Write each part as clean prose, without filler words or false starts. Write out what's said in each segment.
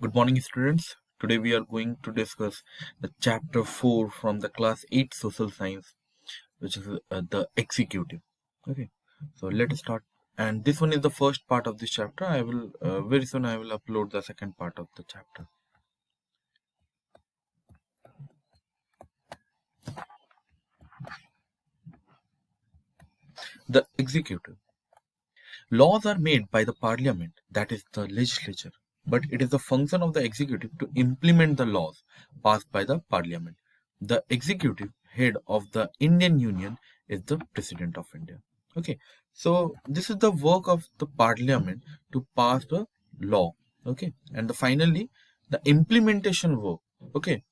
Good morning, students. Today we are going to discuss the chapter 4 from the class 8 social science, which is the executive. Okay, so let us start. And this one is the first part of this chapter. I will very soon I will upload the second part of the chapter. The executive. Laws are made by the parliament, that is the legislature, but it is the function of the executive to implement the laws passed by the parliament. The executive head of the Indian Union is the President of India. Okay, so this is the work of the parliament to pass the law. Okay, and finally, the implementation work. Okay,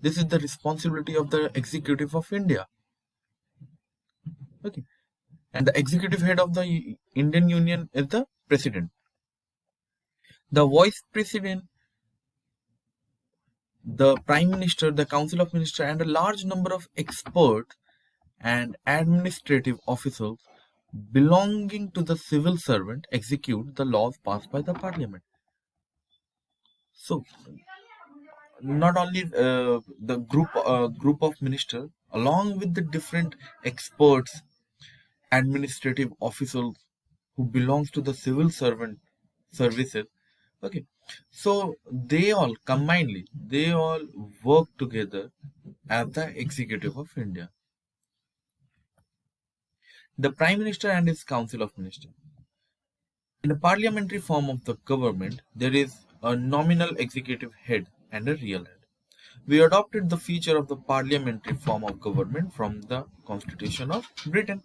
this is the responsibility of the executive of India. Okay, and the executive head of the Indian Union is the President. The vice president, the prime minister, the council of ministers, and a large number of experts and administrative officials belonging to the civil servant execute the laws passed by the parliament. So, not only the group of ministers, along with the different experts, administrative officials who belongs to the civil servant services. Okay, so they all combinedly, they all work together as the executive of India. The Prime Minister and his Council of Ministers. In a parliamentary form of the government, there is a nominal executive head and a real head. We adopted the feature of the parliamentary form of government from the Constitution of Britain.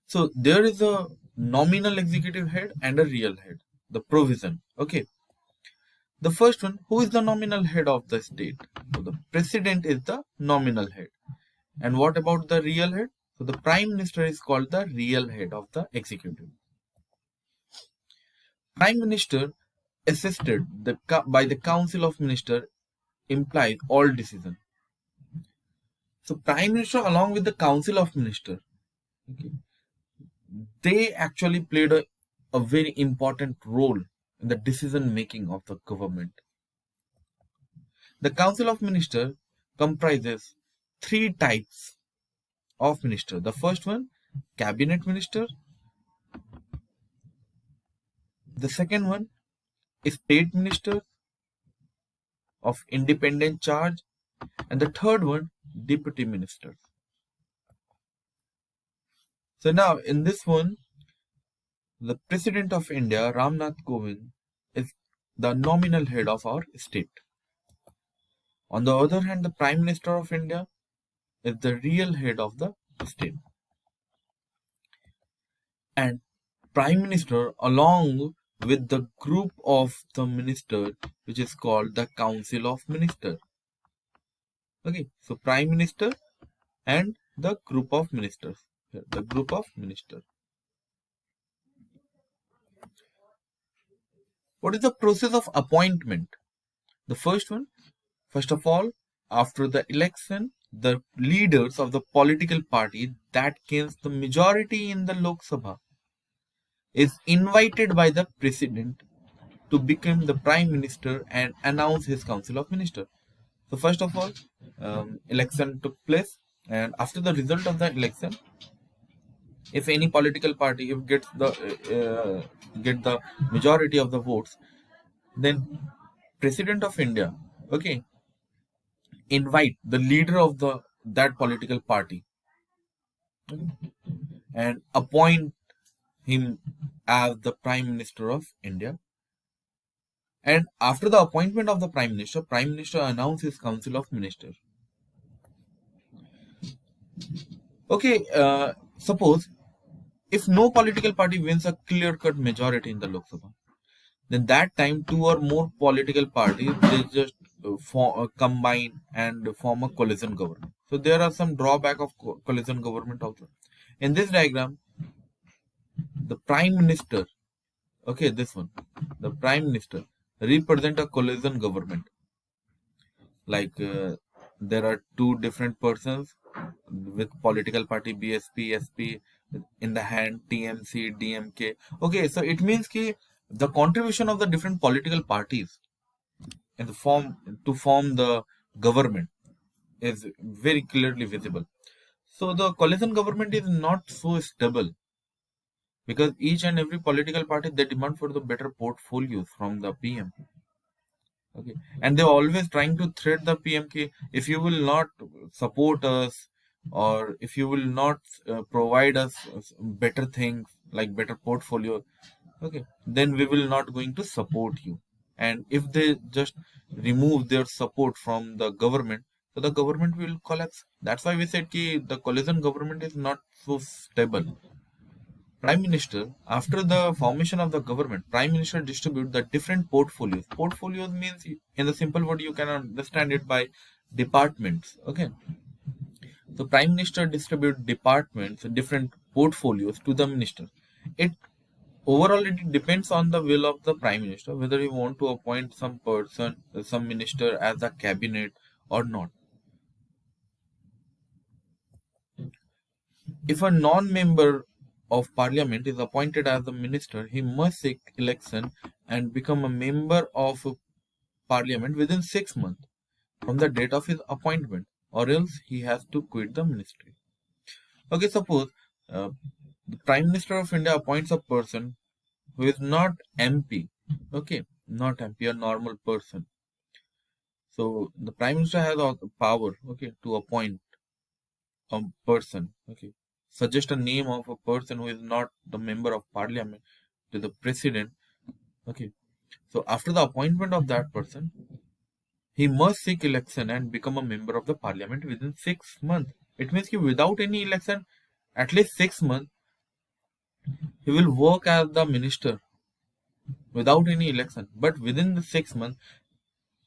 So there is a nominal executive head and a real head. The provision. Okay. The first one, who is the nominal head of the state? So the president is the nominal head. And what about the real head? So the prime minister is called the real head of the executive. Prime minister assisted by the council of ministers implies all decision. So prime minister along with the council of ministers, okay, they actually played a very important role in the decision making of the government. The council of ministers comprises three types of minister. The first one, cabinet minister. The second one, state minister of independent charge, and the third one, deputy ministers. So now in this one, the President of India, Ramnath Kovind, is the nominal head of our state. On the other hand, the Prime Minister of India is the real head of the state. And Prime Minister along with the group of the ministers, which is called the Council of Ministers. Okay, so Prime Minister and the group of ministers. The group of ministers. What is the process of appointment? The first one, first of all, after the election, the leaders of the political party that gains the majority in the Lok Sabha is invited by the president to become the prime minister and announce his council of ministers. So first of all, election took place, and after the result of the election, if any political party gets the majority of the votes, then President of India, okay, invite the leader of that political party, okay, and appoint him as the Prime Minister of India. And after the appointment of the Prime Minister announces his Council of Ministers. Okay, suppose if no political party wins a clear-cut majority in the Lok Sabha, then that time two or more political parties, they just combine and form a coalition government. So there are some drawback of coalition government also. In this diagram, the Prime Minister, okay, this one, the Prime Minister represent a coalition government. Like there are two different persons with political party BSP, SP in the hand, TMC, DMK. Okay, so it means that the contribution of the different political parties in the form to form the government is very clearly visible. So the coalition government is not so stable because each and every political party they demand for the better portfolios from the PM. Okay, and they're always trying to threat the PMK. If you will not support us, or if you will not provide us better things like better portfolio, okay, then we will not going to support you. And if they just remove their support from the government, so the government will collapse. That's why we said ki the coalition government is not so stable. Prime Minister, after the formation of the government, Prime Minister distribute the different portfolios. Portfolios means, in the simple word, you can understand it by departments. Okay, so Prime Minister distribute departments, different portfolios to the minister. It overall it depends on the will of the Prime Minister whether he want to appoint some person, some minister as a cabinet or not. If a non-member of parliament is appointed as a minister, he must seek election and become a member of parliament within 6 months from the date of his appointment, or else he has to quit the ministry. Okay, suppose the Prime Minister of India appoints a person who is not MP. Okay, not MP, a normal person. So the Prime Minister has all the power, okay, to appoint a person, okay, suggest a name of a person who is not the member of parliament to the president, okay. So after the appointment of that person, he must seek election and become a member of the parliament within 6 months. It means that without any election, at least 6 months, he will work as the minister without any election. But within the 6 months,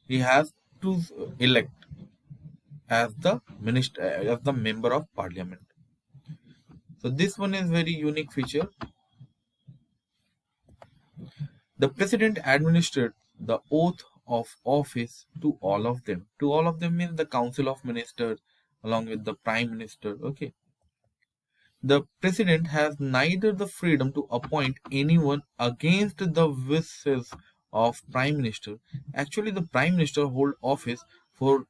he has to elect as the minister, as the member of parliament. So this one is very unique feature. The president administered the oath of office to all of them. To all of them means the council of ministers along with the prime minister. Okay. The president has neither the freedom to appoint anyone against the wishes of prime minister. Actually, the prime minister hold office for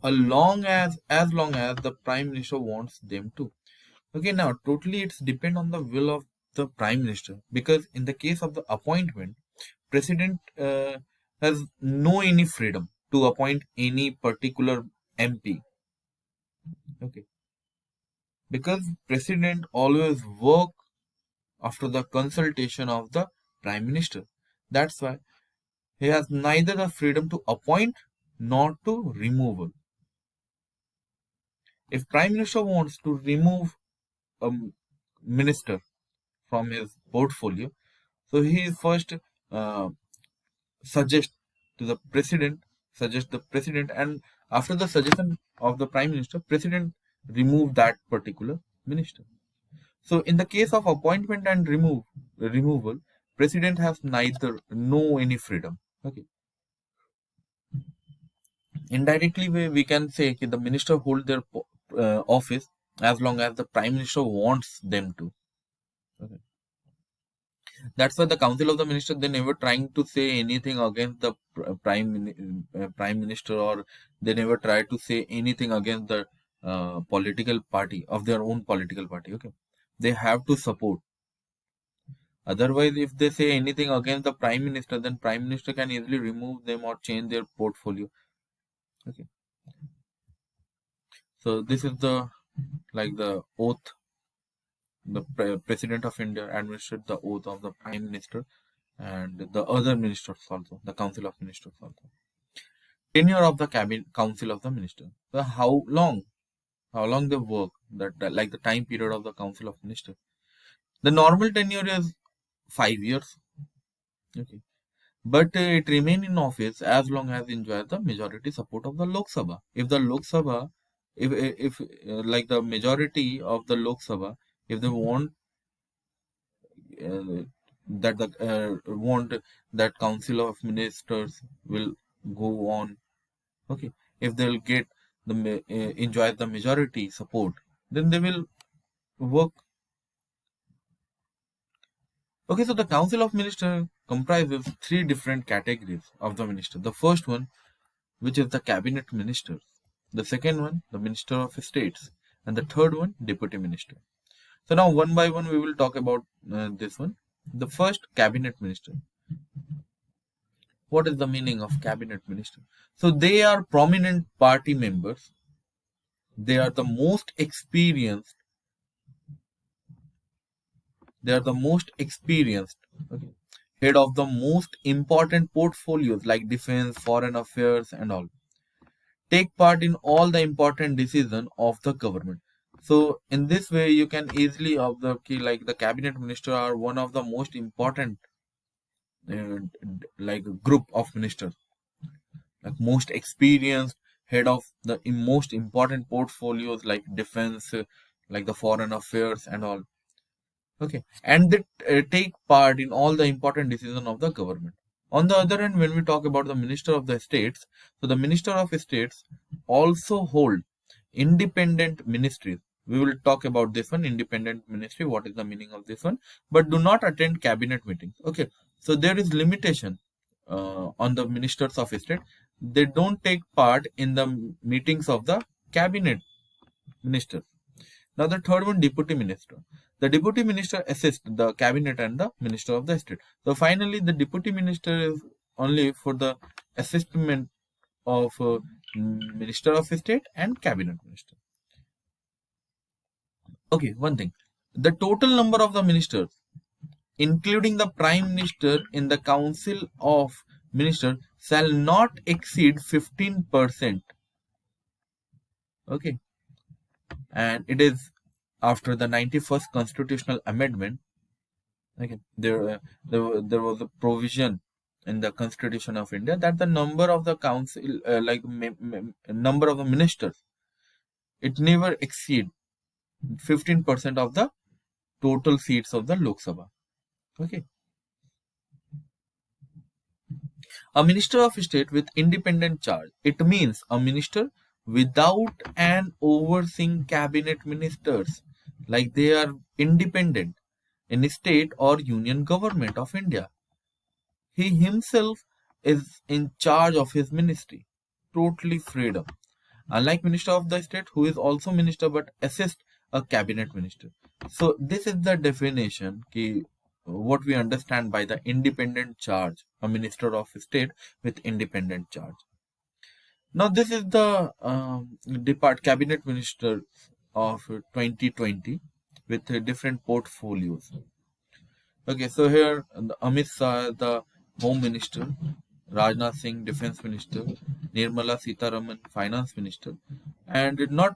as long as the prime minister wants them to. Okay, now totally it's depend on the will of the prime minister, because in the case of the appointment, president has no any freedom to appoint any particular MP. Okay, because president always work after the consultation of the prime minister. That's why he has neither the freedom to appoint nor to remove. If prime minister wants to remove a minister from his portfolio, so he first uh, suggest to the president, suggest the president, and after the suggestion of the prime minister, president remove that particular minister. So in the case of appointment and removal, president has neither no any freedom. Okay. Indirectly, we can say that the minister hold their office as long as the prime minister wants them to. Okay. That's why the council of the minister they never trying to say anything against the prime minister, or they never try to say anything against the political party of their own political party. Okay, they have to support. Otherwise, if they say anything against the prime minister, then prime minister can easily remove them or change their portfolio. Okay, so this is the the oath. The president of India administered the oath of the prime minister and the other ministers also, the council of ministers also. Tenure of the cabinet council of the minister. So how long they work, that like the time period of the council of minister. The normal tenure is 5 years. Okay, but it remain in office as long as enjoy the majority support of the Lok Sabha. If the Lok Sabha, if like the majority of the Lok Sabha, if they want want that council of ministers will go on, okay, if they'll get enjoy the majority support, then they will work. Okay, so the council of ministers comprises three different categories of the minister. The first one, which is the cabinet minister. The second one, the minister of states. And the third one, deputy minister. So now one by one we will talk about this one. The first, cabinet minister. What is the meaning of cabinet minister? So they are prominent party members. They are the most experienced. Okay, head of the most important portfolios like defense, foreign affairs, and all. Take part in all the important decisions of the government. So in this way, you can easily observe like the cabinet minister are one of the most important like group of ministers, like most experienced, head of the most important portfolios like defense, like the foreign affairs and all. Okay, and they take part in all the important decisions of the government. On the other hand, when we talk about the minister of the states, so the minister of states also hold independent ministries. We will talk about this one, independent ministry, what is the meaning of this one, but do not attend cabinet meetings. Okay, so there is limitation on the ministers of state. They don't take part in the meetings of the cabinet minister. Now the third one, deputy minister. The deputy minister assists the cabinet and the minister of the state. So finally, the deputy minister is only for the assistment of minister of state and cabinet minister. Okay, one thing. The total number of the ministers, including the prime minister in the council of ministers, shall not exceed 15%. Okay, and it is after the 91st constitutional amendment. Okay, there was a provision in the Constitution of India that the number of the council, number of the ministers, it never exceed 15% of the total seats of the Lok Sabha. Okay. A minister of state with independent charge. It means a minister without an overseeing cabinet ministers, like they are independent in state or union government of India. He himself is in charge of his ministry, totally freedom. Unlike minister of the state, who is also minister but assists a cabinet minister. So this is the definition what we understand by the independent charge, a minister of state with independent charge. Now this is the cabinet minister of 2020 with different portfolios. Okay, so here Amit Shah, the Home Minister, Rajnath Singh, Defense Minister, Nirmala Sitharaman, Finance Minister, and not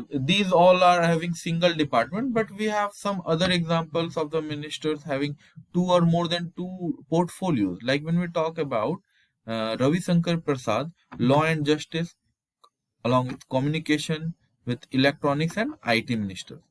these all are having single department, but we have some other examples of the ministers having two or more than two portfolios. Like when we talk about Ravi Shankar Prasad, Law and Justice, along with Communication, with Electronics and IT Minister.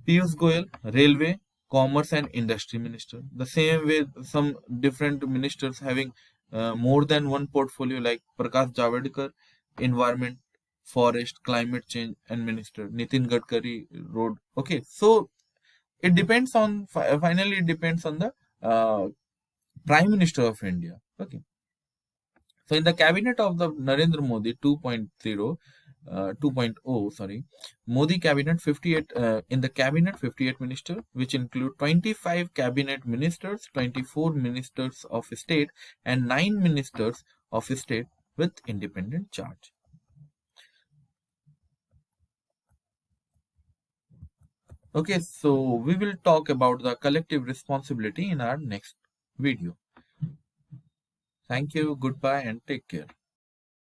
Piyush Goyal, Railway, Commerce and Industry Minister. The same way, some different ministers having more than one portfolio, like Prakash Javadekar, Environment, Forest, Climate Change and Minister. Nitin Gadkari, Road. Okay, so it depends on, finally it depends on the Prime Minister of India. Okay. So in the cabinet of the Narendra Modi 2.0, sorry, Modi cabinet 58, in the cabinet 58 ministers, which include 25 cabinet ministers, 24 ministers of state and 9 ministers of state with independent charge. Okay, so we will talk about the collective responsibility in our next video. Thank you, goodbye and take care.